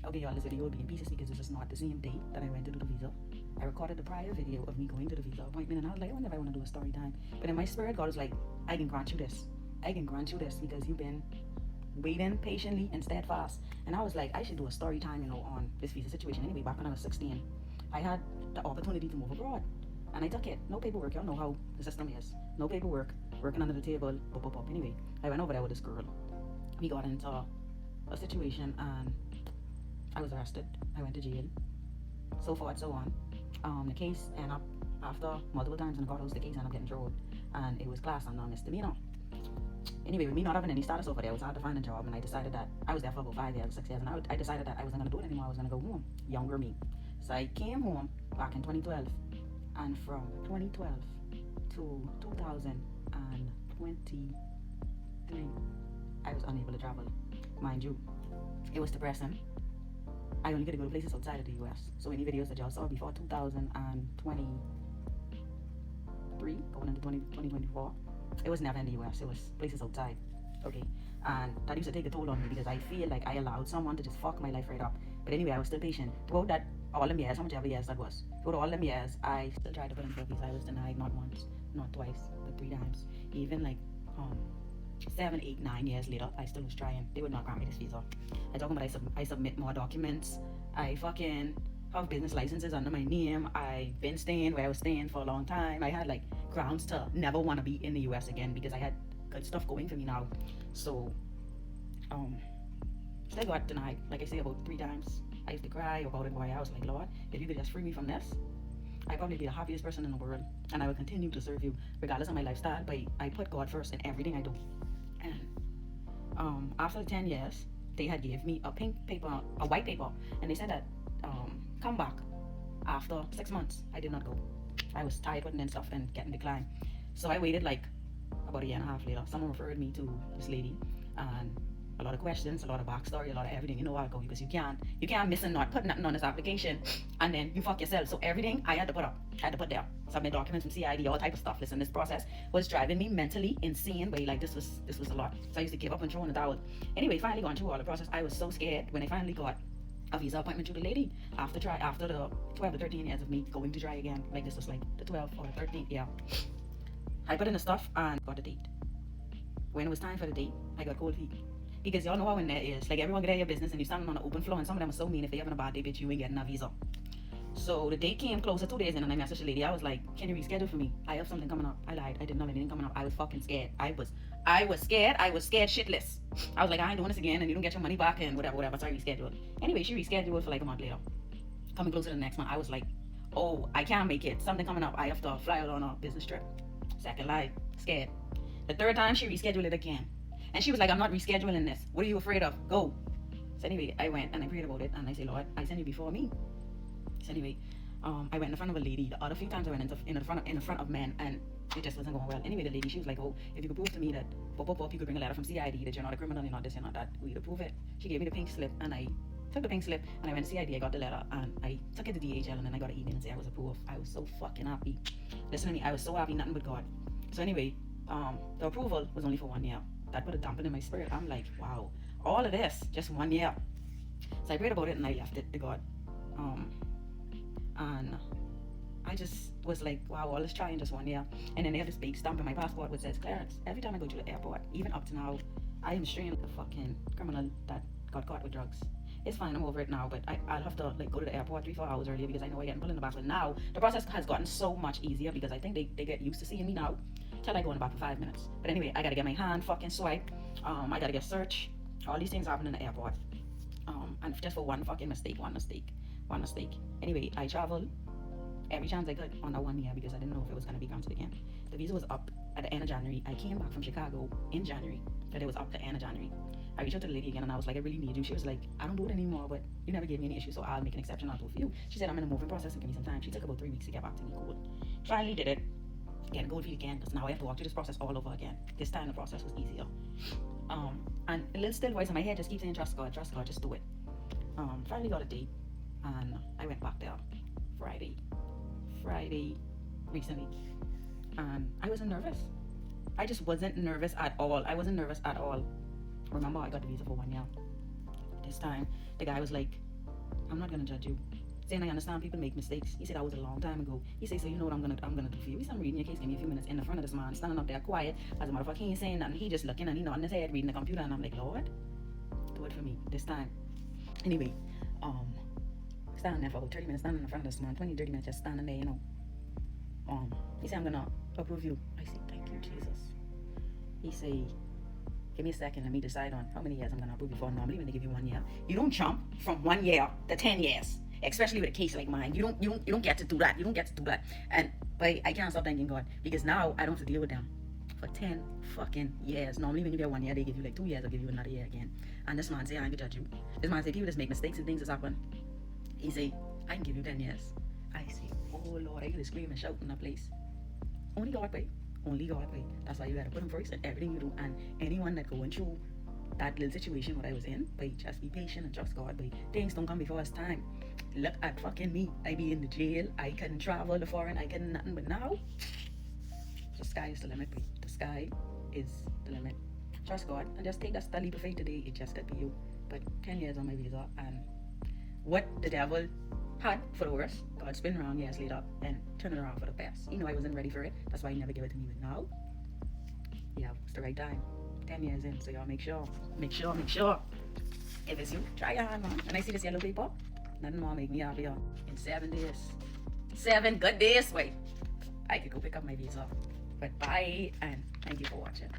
Okay, y'all, this video will be in pieces because this is not the same date that I went to do the visa. I recorded the prior video of me going to the visa appointment, and I was like, I wonder if I want to do a story time. But in my spirit, God was like, I can grant you this. I can grant you this because you've been waiting patiently and steadfast. And I was like, I should do a story time, on this visa situation. Anyway, back when I was 16, I had the opportunity to move abroad. And I took it. No paperwork. Y'all know how the system is. No paperwork. Working under the table. Anyway, I went over there with this girl. We got into a situation and I was arrested. I went to jail. So forth, so on. The case ended up, after multiple times in the courthouse, the case ended up getting thrown. And it was classed under misdemeanor. Anyway, with me not having any status over there, it was hard to find a job. And I decided that I was there for about 5 years, 6 years. And I decided that I wasn't going to do it anymore. I was going to go home. Younger me. So I came home back in 2012. And from 2012 to 2023, I was unable to travel. Mind you, it was depressing. I only get to go to places outside of the US. So any videos that y'all saw before 2023, going into 2024, it was never in the US. It was places outside. Okay. And that used to take a toll on me because I feel like I allowed someone to just fuck my life right up. But anyway, I was still patient. Throughout that, all them years, how much ever years that was, throughout all them years, I still tried to put in for a visa. I was denied not once, not twice, but 3 times. Even like 7, 8, 9 years later, I still was trying. They would not grant me this visa. I talking about I submit more documents. I fucking have business licenses under my name. I've been staying where I was staying for a long time. I had like grounds to never want to be in the US again because I had good stuff going for me now. So still got denied, like I say, about 3 times. I used to cry about it. Why I was like, Lord, if you could just free me from this, I'd probably be the happiest person in the world, and I will continue to serve you regardless of my lifestyle. But I put God first in everything I do. And after the 10 years, they had gave me a white paper, and they said that come back after 6 months. I did not go. I was tired putting in stuff and getting declined. So I waited like about a year and a half later. Someone referred me to this lady, and a lot of questions, a lot of backstory, a lot of everything. You know how I go because you can't miss and not put nothing on this application, and then you fuck yourself. So everything I had to put up, there, submit documents from CID, all type of stuff. Listen, this process was driving me mentally insane. But like this was a lot. So I used to give up and throw in the towel. Anyway, finally going through all the process, I was so scared when I finally got a visa appointment to the lady after the 12 to 13 years of me going to try again. Like this was like the 12th or the 13th year. I put in the stuff and got a date. When it was time for the date, I got cold feet. Because y'all know how in there is. Like everyone get out of your business and you standing on the open floor, and some of them are so mean. If they having a bad day, bitch, you ain't getting a visa. So the date came closer, 2 days in, and I messaged the lady. I was like, can you reschedule for me? I have something coming up. I lied. I didn't have anything coming up. I was fucking scared. I was scared. I was scared shitless. I was like, I ain't doing this again, and you don't get your money back and whatever. So I rescheduled. Anyway, she rescheduled for like a month later. Coming closer to the next month, I was like, oh, I can't make it. Something coming up. I have to fly out on a business trip. Second lie. Scared. The third time, she rescheduled it again. And she was like, I'm not rescheduling this. What are you afraid of? Go. So anyway, I went and I prayed about it. And I said, Lord, I sent you before me. So anyway, I went in front of a lady. The other few times I went in the front of men, and it just wasn't going well. Anyway, the lady, she was like, oh, if you could prove to me that you could bring a letter from CID that you're not a criminal, you're not this, you're not that, we could prove it. She gave me the pink slip, and I took the pink slip, and I went to CID. I got the letter, and I took it to DHL, and then I got an email and said I was approved. I was so fucking happy. Listen to me, I was so happy, nothing but God. So anyway, the approval was only for 1 year. That put a dampen in my spirit. I'm like, wow, all of this, just 1 year. So I prayed about it and I left it to God. And I just was like, wow, all this trying just 1 year. And then they have this big stamp in my passport which says Clarence. Every time I go to the airport, even up to now, I am straight like a fucking criminal that got caught with drugs. It's fine, I'm over it now, but I'll have to like go to the airport 3-4 hours earlier because I know I get pulled in the back. But now the process has gotten so much easier because I think they get used to seeing me now. Till I go in the back for 5 minutes. But anyway, I gotta get my hand fucking swiped. I gotta get searched. All these things happen in the airport. And just for one fucking mistake. Anyway, I traveled every chance I could on that 1 year because I didn't know if it was gonna be granted again. The visa was up at the end of January. I came back from Chicago in January, but it was up the end of January. I reached out to the lady again and I was like, I really need you. She was like, I don't do it anymore, but you never gave me any issue, so I'll make an exception. I'll do it for you. She said, I'm in a moving process and give me some time. She took about 3 weeks to get back to me. Cool. Finally did it. Getting gold feet again because now I have to walk through this process all over again. This time the process was easier. And a little still voice in my head just keeps saying, trust God, just do it. Finally got a date and I went back there Friday recently, and I wasn't nervous. I just wasn't nervous at all. Remember, I got the visa for 1 year. This time the guy was like, I'm not gonna judge you. Saying I understand people make mistakes. He said that was a long time ago. He said, so you know what I'm gonna do for you. He said, I'm reading your case, give me a few minutes in the front of this man, standing up there quiet. As a matter of fact, he ain't saying nothing. He just looking and he nodding his head, reading the computer, and I'm like, Lord, do it for me this time. Anyway, standing there for about 30 minutes, standing in front of this man, 20, 30 minutes, just standing there, he said, I'm gonna approve you. I say, thank you, Jesus. He say, give me a second, let me decide on how many years I'm gonna approve you for. Normally when they give you 1 year, you don't jump from 1 year to 10 years. Especially with a case like mine. You don't get to do that. You don't get to do that. But I can't stop thanking God, because now I don't have to deal with them for 10 fucking years. Normally when you get 1 year, they give you like 2 years, they'll give you another year again. And this man say, I ain't gonna judge you. This man say, people just make mistakes and things just happen. He say, I can give you 10 years. I say, oh Lord, I hear scream and shout in that place. Only God pay. Only God pay. That's why you gotta put him first in everything you do. And anyone that going through that little situation what I was in, but just be patient and trust God. But things don't come before it's time. Look at fucking me. I be in the jail. I couldn't travel to foreign. I couldn't nothing. But now, the sky is the limit. Babe. The sky is the limit. Trust God and just take that leap of faith today. It just could be you. But 10 years on my visa, and what the devil had for the worst, God spin around years later and turn it around for the best. You know I wasn't ready for it. That's why he never gave it to me. But now, yeah, it's the right time. 10 years in, so y'all make sure. If it's you, try your hand, man. When I see this yellow paper, nothing more make me happier. In 7 days, 7 good days, wait, I could go pick up my visa. But bye, and thank you for watching.